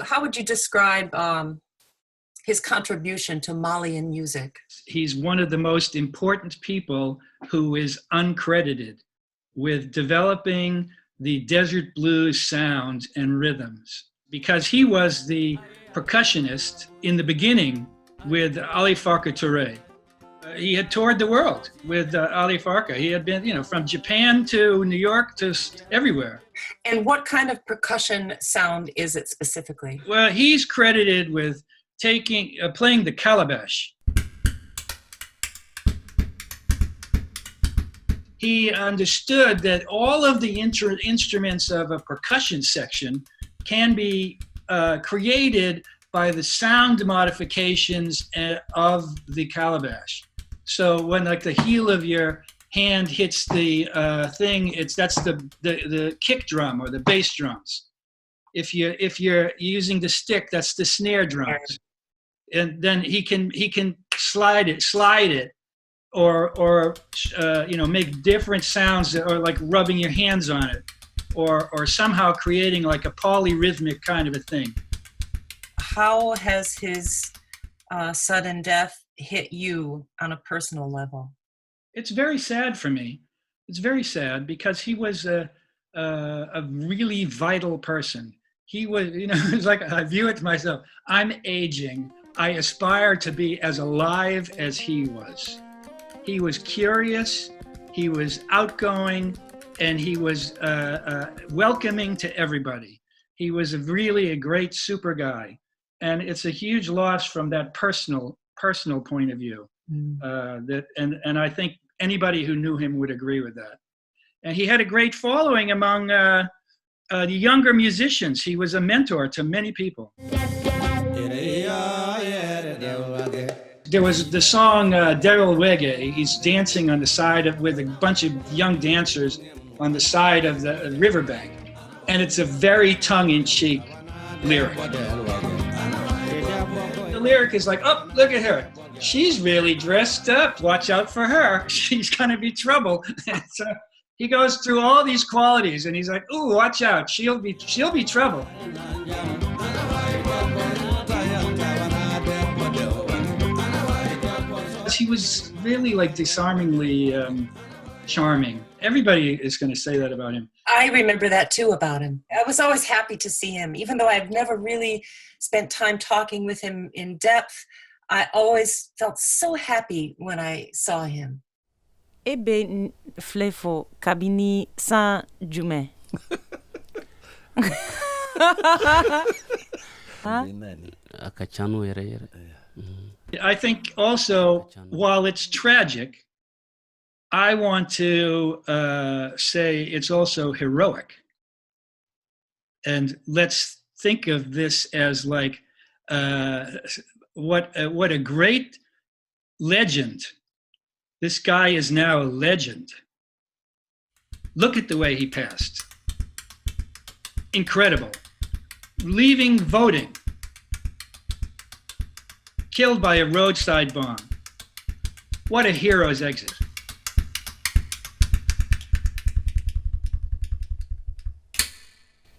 How would you describe his contribution to Malian music? He's one of the most important people who is uncredited with developing the desert blues sound and rhythms, because he was the percussionist in the beginning with Ali Farka Touré. He had toured the world with Ali Farka. He had been, from Japan to New York to everywhere. And what kind of percussion sound is it specifically? Well, he's credited with playing the calabash. He understood that all of the instruments of a percussion section can be created by the sound modifications of the calabash. So when like the heel of your hand hits the thing, that's the kick drum or the bass drums. If you're using the stick, that's the snare drums. And then he can slide it, or make different sounds, or like rubbing your hands on it, or somehow creating like a polyrhythmic kind of a thing. How has his sudden death hit you on a personal level? It's very sad for me. It's very sad because he was a really vital person. He was, it's like I view it to myself. I'm aging. I aspire to be as alive as he was. He was curious. He was outgoing, and he was welcoming to everybody. He was really a great super guy, and it's a huge loss from that personal point of view. And I think anybody who knew him would agree with that. And he had a great following among the younger musicians. He was a mentor to many people. There was the song Dewel Wege. He's dancing on the side with a bunch of young dancers on the side of the riverbank. And it's a very tongue-in-cheek lyric. The lyric is like, oh, look at her. She's really dressed up. Watch out for her. She's going to be trouble. So he goes through all these qualities, and he's like, ooh, watch out. She'll be trouble. He was really like disarmingly charming. Everybody is going to say that about him. I remember that too about him. I was always happy to see him. Even though I've never really spent time talking with him in depth, I always felt so happy when I saw him. Ebe flefo kabini san jume. I think also, while it's tragic, I want to say it's also heroic. And let's think of this as like what a great legend. This guy is now a legend. Look at the way he passed. Incredible. Leaving voting. Killed by a roadside bomb. What a hero's exit.